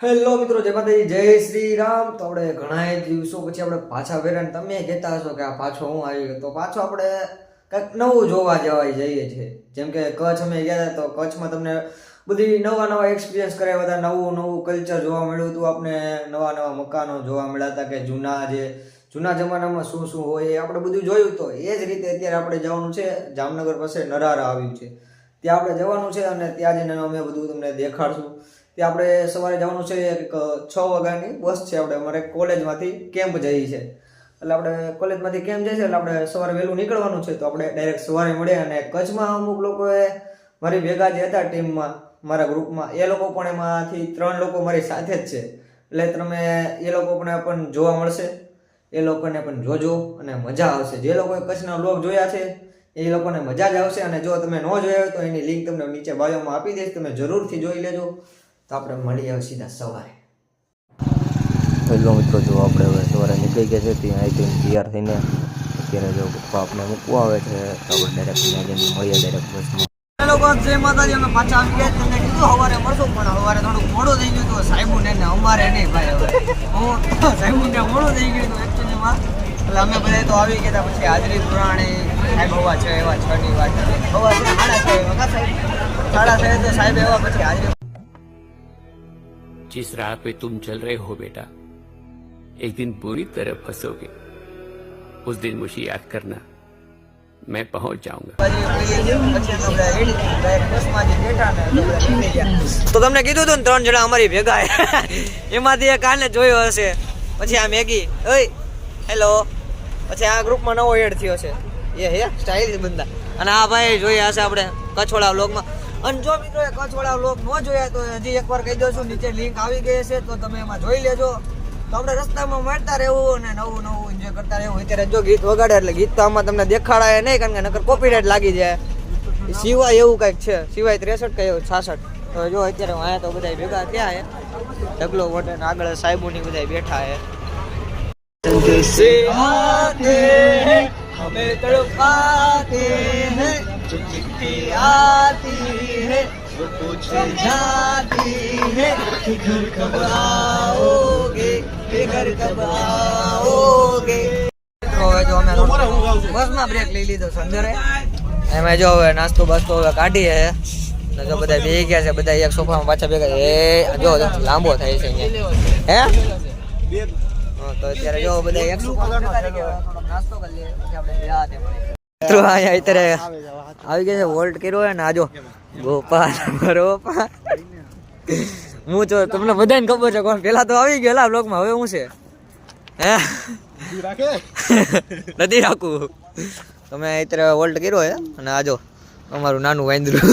Hello મિત્રો, જય માતાજી, જય શ્રી રામ. તો આપણે ઘણા દિવસો પછી આપણે પાછા ફેર્યા ને તમે કહેતા હશો કે આ પાછો હું આવી ગયો. તો પાછો આપણે કંઈક નવું જોવા જવા જઈએ છીએ. જેમ કે કચ્છ અમે ગયા હતા, તો કચ્છમાં તમને બધી નવા એક્સપિરિયન્સ કર્યા હતા, નવું કલ્ચર જોવા મળ્યું હતું. આપણે નવા મકાનો જોવા મળ્યા હતા કે જૂના જમાનામાં શું હોય એ આપણે બધું જોયું. તો એ જ રીતે અત્યારે આપણે જવાનું છે જામનગર પાસે નરારા આવ્યું છે, ત્યાં આપણે જવાનું છે અને ત્યાં જઈને અમે બધું તમને દેખાડશું. ત્યાં આપણે સવારે જવાનું છે, 6 વાગ્યાની બસ છે. આપણે અમારે કોલેજમાંથી કેમ્પ જઈએ છે, એટલે આપણે કોલેજમાંથી કેમ્પ જઈએ છે, એટલે આપણે સવારે વહેલું નીકળવાનું છે. તો આપણે ડાયરેક્ટ સવારે મળ્યા. અને કચ્છમાં અમુક લોકોએ મારી ભેગા જે હતા ટીમમાં, મારા ગ્રુપમાં, એ લોકો પણ એમાંથી 3 લોકો મારી સાથે જ છે. એટલે તમે એ લોકો પણ જોવા મળશે, એ લોકોને પણ જોજો અને મજા આવશે. જે લોકોએ કચ્છના વ્લોગ જોયા છે એ લોકોને મજા જ આવશે. અને જો તમે ન જોયા હોય તો એની લિંક તમને નીચે બાયોમાં આપી દઈશ, તમે જરૂરથી જોઈ લેજો. તો આપણે મળીએ સીધા સવારે. હેલો મિત્રો, જો આપણે હવે સવારે નીકળી ગયા છે ત્યાં અહીંથી તૈયાર થઈને અત્યારે જો પપ્પા આપણે મૂકવા આવે છે, તો આપણે ડાયરેક્ટ મળીએ ડાયરેક્ટ બસમાં. લોકો જય માતાજી, અમે પાછા આવી ગયા. તમને કીધું સવારે મળશું, પણ સવારે થોડું મોડું થઈ ગયું હતું સાહેબુને ને અમારે નહીં ભાઈ. હવે હું સાહેબુને મોડું થઈ ગયું હતું એકચ્યુઅલીમાં, એટલે અમે બધા તો આવી ગયા. પછી હાજરી પુરાણી સાહેબ હવા 6 એવા 6 ની વાત હવા 6:30 તો સાહેબ એવા પછી હાજરી. जिस राह पे तुम चल रहे हो बेटा, एक दिन बुरी तरह फंसोगे. उस दिन मुझे याद करना, मैं पहुंच जाऊंगा. તો તમને કીધું હતું ને 3 જણા અમારી ભેગા, એમાંથી એક આને જોયો હશે. પછી આ મેગી, ઓય હેલો. પછી આ ગ્રુપમાં નવો એડ થયો છે, એ હે સ્ટાઇલિશ બંદા. અને આ ભાઈ જોયા હશે આપણે કચ્છવાળા વ્લોગમાં. અને જો મિત્રો એ કચ્છવાળા વ્લોગ ન જોયા તો હજી એકવાર કહી દઉં છું, નીચે લિંક આવી ગઈ છે, તો તમે એમાં જોઈ લેજો. તો આપણે રસ્તામાં મળતા રહેવું અને નવું એન્જોય કરતા રહેવું. અત્યારે જો ગીત વગાડે એટલે ગીત તો આમાં તમને દેખાડાય નહીં, કારણ કે નકર કોપીરાઇટ લાગી જાય. સિવાય એવું કંઈક છે, સિવાય 63 કે 66. તો જો અત્યારે અહીંયા તો બધા ભેગા થયા છે, ઢગલો વટે ને આગળ સાહેબોની બધા બેઠા છે. हमें तड़पाते हैं जो चिट्ठी आती है वो पूछे जाती है कि घर कब आओगे, કે ઘર કબ आओगे. હવે જો અમે બસમાં બ્રેક લઈ લીધો છે અંદરે. એમાં જો હવે નાસ્તો બાસ્તો હવે કાઢીએ ને જો બધા બેસી ગયા છે, બધા એક સોફામાં પાછા ભેગા. એ જો લાંબો થાય છે અહીંયા, હે તો અત્યારે જો બધા એક સોફામાં નાસ્તો કરી લઈએ, પછી આપણે ગયા તે મિત્રો અહીંયા અત્યારે આવી ગયા છે. વોલ્ટ કર્યો છે ને આજો ગોપાલ ગોપાલ. હું તો તમને બધાને ખબર છે કોણ. પેલા તો આવી ગયેલા બ્લોગમાં, હવે હું છે હે નથી રાખું. તમે અત્યારે વોલ્ટ કર્યો છે અને આજો અમારું નાનું વાંદરું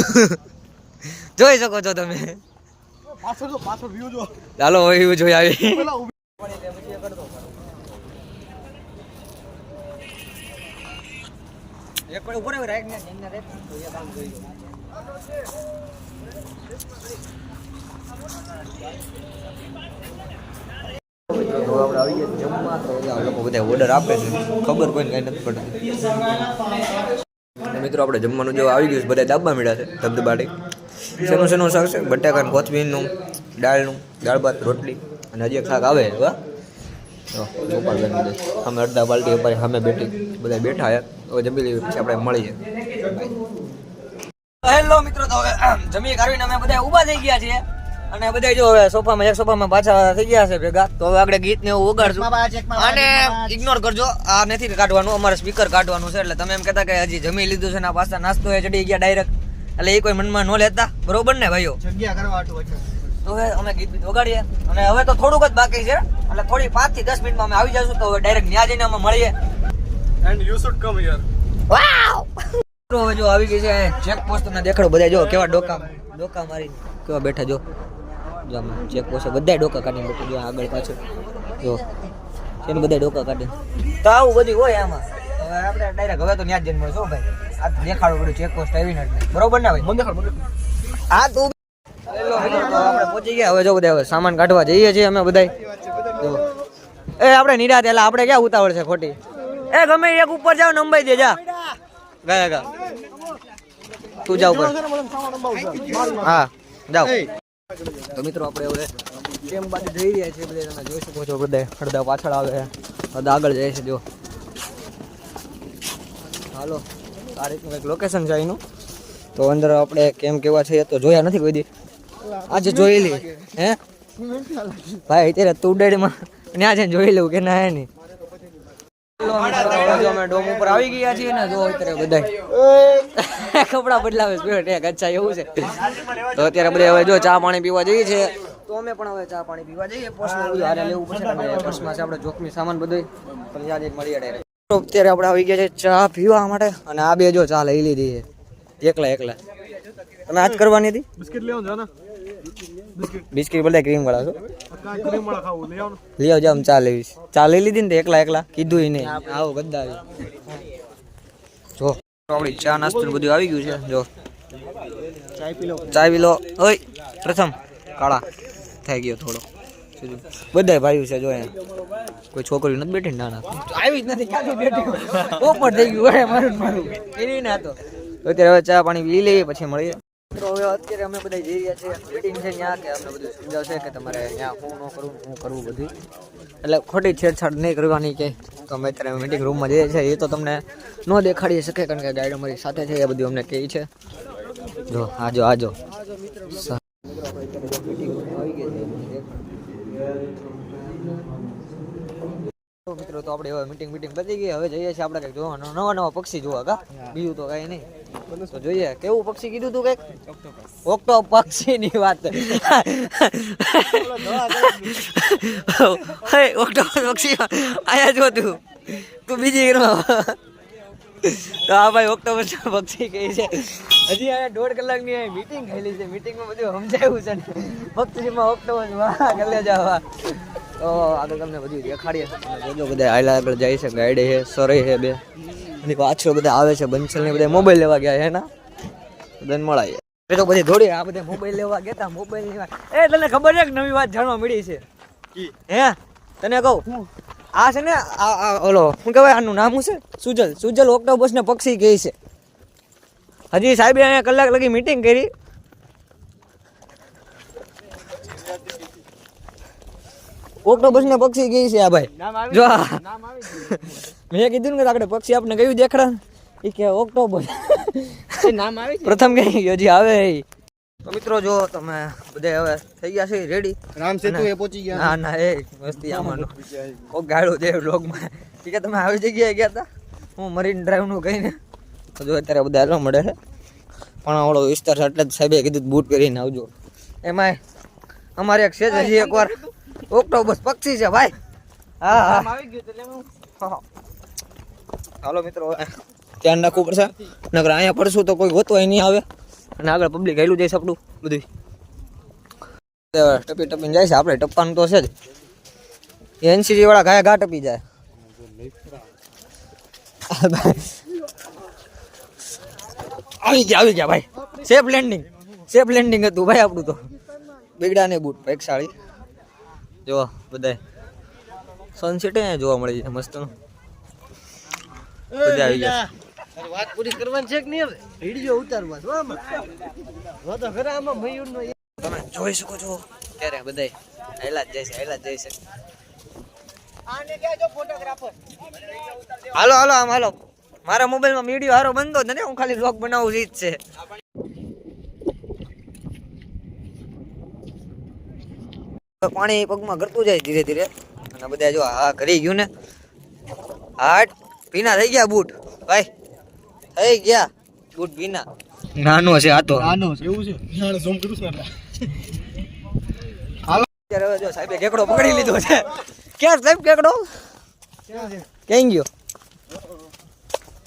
જોઈ શકો છો તમે. ચાલો વ્યૂ જોઈ આવી. એક પર ઉપર રાઈટ ને જઈને રે તો એ કામ જોઈ લો. તો આપણે આવી ગયા જમવા. તો આ લોકો બધા ઓર્ડર આપે છે, ખબર કોઈને કઈ નથી પડતી. મિત્રો આપણે જમવાનું જો આવી ગયું છે, બધા દાબા મળ્યા છે ધબધબાટી. શેનું શાક છે? બટાકાનું, કોથમીરનું, દાળ ભાત, રોટલી અને હજી એક શાક આવે છે. વાહ, ગોપાલબેન અમે અડધા બાલ્ટી ઉપર સામે બધા બેઠા છે. હવે જમી લઈએ પછી આપણે મળીએ. હેલો મિત્રો, તો હવે જમી કરીને અમે બધા ઊભા થઈ ગયા છીએ અને બધા જો હવે એક સોફામાં પાછા થઈ ગયા છે ભેગા. તો હવે આપણે ગીત ને એવું વગાડશું અને ઇગ્નોર કરજો, આ નથી કાઢવાનું, અમારે સ્પીકર કાઢવાનું છે. એટલે તમે એમ કહેતા કે હજી જમી લીધું છે ને પાછા નાસ્તો એ ચડી ગયા ડાયરેક્ટ, એટલે એ કોઈ મનમાં ન લેતા, બરોબર ને ભાઈઓ? જગ્યા કરવા તો હવે અમે ગીત વગાડીએ અને હવે તો થોડુંક જ બાકી છે, એટલે થોડી 5 થી 10 મિનિટમાં અમે આવી જઈશું. તો હવે ડાયરેક્ટ ન્યા જઈને અમે મળીએ. And you should come here. વાવ! હવે જો આવી ગઈ છે ચેક પોસ્ટ. તમને દેખાડો બધા જો કેવા ડોકા મારી કેવા બેઠા. જો અમે ચેક પોસ્ટ બધા ડોકા કાઢીને બેઠા. જો આગળ પાછળ જો એને બધા ડોકા કાઢે. તો આવું બધું હોય આમાં. હવે આપણે ડાયરેક્ટ હવે તો ન્યા જઈને મળશું ભાઈ. આ દેખાડો બધું ચેક પોસ્ટ આવીને એટલે બરોબર ને ભાઈ? મને દેખાડો. હા તું આપણે પહોંચી ગયા. હવે જો બધા હવે સામાન કાઢવા જઈએ છીએ અમે બધા. એ આપણે નિરાત, એટલે આપણે ક્યાં ઉતાવળ છે ખોટી? એ ગમે એક ઉપર જાવ, નંબાઈ દે જા. ગયા તું જાવ ઉપર. હા જાવ. તો મિત્રો આપણે હવે કેમ બાજુ જઈ રહ્યા છે બધા તમે જોઈ શકો છો બધા અડધા પાછળ આવે અડધા આગળ જાય છે જો હાલો આ રીતનું કંઈક લોકેશન છે અહીંનું તો અંદર આપણે કેમ કેવા છે તો જોયા નથી કોઈ દી આજે જોયેલી હે ભાઈ અત્યારે તું ડેડીમાં ત્યાં જઈને જોઈ લઉં કે ના હે નહીં અમે ડોમ ઉપર આવી ગયા છીએ ને જો અત્યારે બધા કપડા બદલાવે છે અચ્છા એવું છે તો અત્યારે બધા હવે જો ચા પાણી પીવા જઈએ છે તો અમે પણ હવે ચા પાણી પીવા જઈએ પર્સમાં બધું હારે લેવું પડશે ને પર્સમાં છે આપણે જોખમી સામાન બધું પણ યાદ એક મળી અડે અત્યારે આપણે આવી ગયા છે ચા પીવા માટે અને આ બે જો ચા લઈ લીધી છે એકલા તમે આજ કરવાની હતી बिस्किट ले आओ जाना બિસ્કિટ બધા ક્રીમ વાળા છો क्रीम वाला खाओ ले आओ લઈ આવજો આમ ચા લેવીશ ચા લઈ લીધી ને એકલા કીધું ય નહીં આવો ગદ્દા જો આપણી ચા નાસ્તો બધું આવી ગયું છે જો ચા પી લો ઓય પ્રથમ કાળા થઈ ગયો થોડો બધા ભાઈઓ છે જો અહીંયા કોઈ છોકરી નથી બેઠી નાના આવી જ નથી ક્યાંથી બેઠી પોપટ થઈ ગયું મારું એની ના તો અત્યારે હવે ચા પાણી પી લઈએ પછી મળીએ તો હવે અત્યારે અમે બધા જઈ રહ્યા છીએ મીટિંગ છે ત્યાં કે અમને બધું સમજાવશે કે તમારે ત્યાં શું ન કરવું શું કરવું બધું એટલે ખોટી છેડછાડ નહીં કરવાની કે તો અમે અત્યારે મીટિંગ રૂમમાં જઈએ છીએ એ તો તમને ન દેખાડી શકે કારણ કે ગાઈડ અમારી સાથે છે એ બધું અમને કહે છે જો આજો તો મિત્રો તો આપણે હવે મીટિંગ પતી ગઈ હવે જઈએ છીએ આપણે કંઈક જોવાનું નવા પક્ષી જોવા કા બીજું તો કઈ નહીં તો જોઈએ કેવું પક્ષી કીધું તું કંઈક ઓક્ટો પક્ષીની વાત ઓક્ટો પક્ષી આયા જો તું બીજી તો હા ભાઈ ઓક્ટોપસ પક્ષી કહે છે હજી અહીંયા 1.5 કલાકની મીટિંગ થયેલી છે મીટિંગમાં બધું સમજાયું છે પક્ષીમાં ઓક્ટોપસ વાહ ગલે જાવા તો આગળ તમને બધું દેખાડીએ જોજો બધા આયલા આગળ જાય છે ગાઈડે છે સરે છે બે અને પાછળ બધા આવે છે બંસલ ને બધા મોબાઈલ લેવા ગયા છે ના બધાને મળાય એ તો બધી દોડી આ બધા મોબાઈલ લેવા ગયા તા મોબાઈલ લેવા એ તને ખબર છે કે નવી વાત જાણવા મળી છે હે તને કહું આ છે ને આ ઓલો શું કહેવાય આનું નામ શું છે સુજલ ઓક્ટોપસ ને પક્ષી કહે છે હજી સાહેબે અહીંયા કલાક લગી મીટિંગ કરી ઓક્ટોપસ ને પક્ષી કહે છે આ ભાઈ જો મેં કીધું ને કે આપણે પક્ષી આપણે કયું દેખાડા એ કે ઓક્ટોપસ નામ આવે પ્રથમ કઈ હજી આવે તો મિત્રો જો તમે બધા હવે થઈ ગયા છે રેડી राम सेतु ये पहुंची गया ના એ મસ્તી આમાંનો કોક ગાળો દે વ્લોગમાં ઠીક છે તમે આવી જગ્યાએ ગયા હતા હું મરીન ડ્રાઈવ નું કહીને તો જો અત્યારે બધા હાલવા મળે છે પણ ઓળો વિસ્તાર છે એટલે જ સાહેબે કીધું બૂટ પહેરીને આવજો એમાં અમારે એક છે હજી એકવાર ઓક્ટોપસ પક્ષી છે ભાઈ હા આવી ગયું હાલો મિત્રો ધ્યાન રાખવું પડશે નકર અહીંયા પડશું તો કોઈ ગોતવાય નહીં આવે અને આગળ પબ્લિક હેલું જાય આપણું બધું ટપીને જાય છે આપણે ટપવાનું તો છે જ એનસીજી વાળા ઘાયા ઘા ટપી જાય આવી ગયા ભાઈ સેફ લેન્ડિંગ હતું ભાઈ આપણું તો બિગડા ને બૂટ પૈકશાળી જો બધાય સનસેટ અહીંયા જોવા મળી જાય મસ્ત નું બધા આવી ગયા વાત પૂરી કરવાની છે કે નહીં હવે વિડિયો ઉતારવા છો આમાં તો ખરા આમાં મયુરનો તમે જોઈ શકો છો ત્યારે બધાય હેલા જ જાય છે આને કહેજો ફોટોગ્રાફર હાલો આમ હાલો મારા મોબાઈલમાં વિડિયો હારો બંધો જ નથી હું ખાલી વ્લોગ બનાવું જ છે પાણી પગમાં કરતું જાય ધીરે ધીરે અને બધા જો હા કરી ગયું ને હાટ ભીના થઈ ગયા બૂટ ભાઈ થઈ ગયા બૂટ ભીના નાનો છે આ તો નાનો છે એવું છે નાનો ઝૂમ કરું છું એટલે અત્યારે હવે જો સાહેબે કેકડો પકડી લીધો છે ક્યાં સાહેબ કેકડો ક્યાં ગયો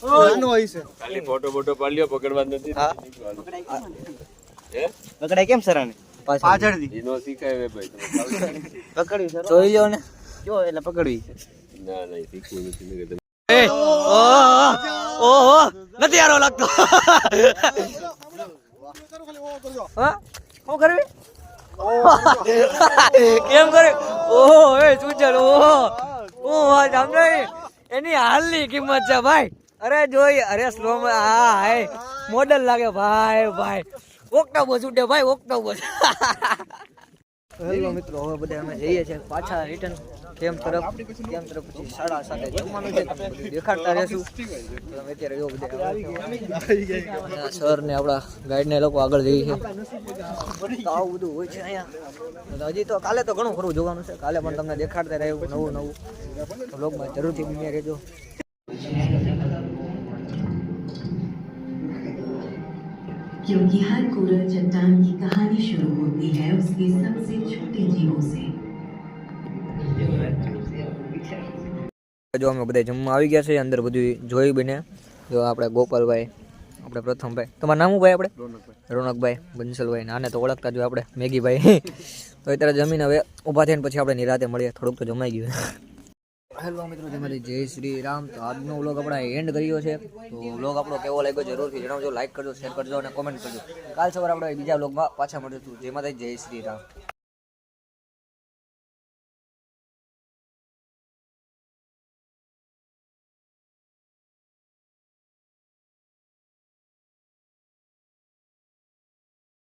નાનો હોય છે ખાલી ફોટો પાડ્યો પકડવા નથી હા પકડાય કેમ સરાને પાછળથી એનો શીખાય ભાઈ પકડવી સર જોઈ લો ને જો એટલે પકડવી છે ના શીખવું નથી ઓહો નથી આરો લાગતો હા શું કરવી કેમ કરે ઓહો એ સુજલ ઓહો વાત સમજાય એની હાલની કિંમત છે ભાઈ અરે જોઈ અરે સ્લો હા હાય મોડલ લાગે ભાઈ ઓક્ટોપસ ઉડે ભાઈ ઓક્ટોપસ હેલો મિત્રો, હવે બધા અમે જઈએ છીએ પાછા રિટર્ન કેમ્પ તરફ પછી 7:30 જમવાનું છે. તમને બધું દેખાડતા રહેશું. તો તમે અત્યારે જો બધા સર ને આપણા ગાઈડ ને લોકો આગળ જઈએ છે. તો આવું બધું હોય છે અહીંયા. તો હજી તો કાલે તો ઘણું ખરું જોવાનું છે. કાલે પણ તમને દેખાડતા રહ્યું નવું તો બ્લોગમાં જરૂરથી બન્યા રહેજો. क्योंकि हर कोरल चट्टान की कहानी शुरू होती है उसके सबसे छोटे जीवों से। જો અમે બધા જમવા આવી ગયા છે. અંદર બધું જોઈ બને. જો આપણે ગોપાલભાઈ, આપણે પ્રથમભાઈ, તમારું નામ શું ભાઈ? આપણે રોનકભાઈ, બંસલભાઈ, નાને તો ઓળખતા જો આપણે મેગીભાઈ. તો અત્યારે જમીન હવે ઊભા થઈને પછી આપણે નિરાતે મળીએ. થોડુંક તો જમાઈ ગયું. હેલો મિત્રો, તમારી જય શ્રી રામ. તો આજનો વ્લોગ આપણે એન્ડ કર્યો છે. તો વ્લોગ આપણો કેવો લાગ્યો જરૂરથી જણાવજો. લાઈક કરજો, શેર કરજો અને કોમેન્ટ કરજો. કાલ સવારે આપણે બીજા વ્લોગમાં પાછા મળીશું. જય માતા, જય શ્રી રામ.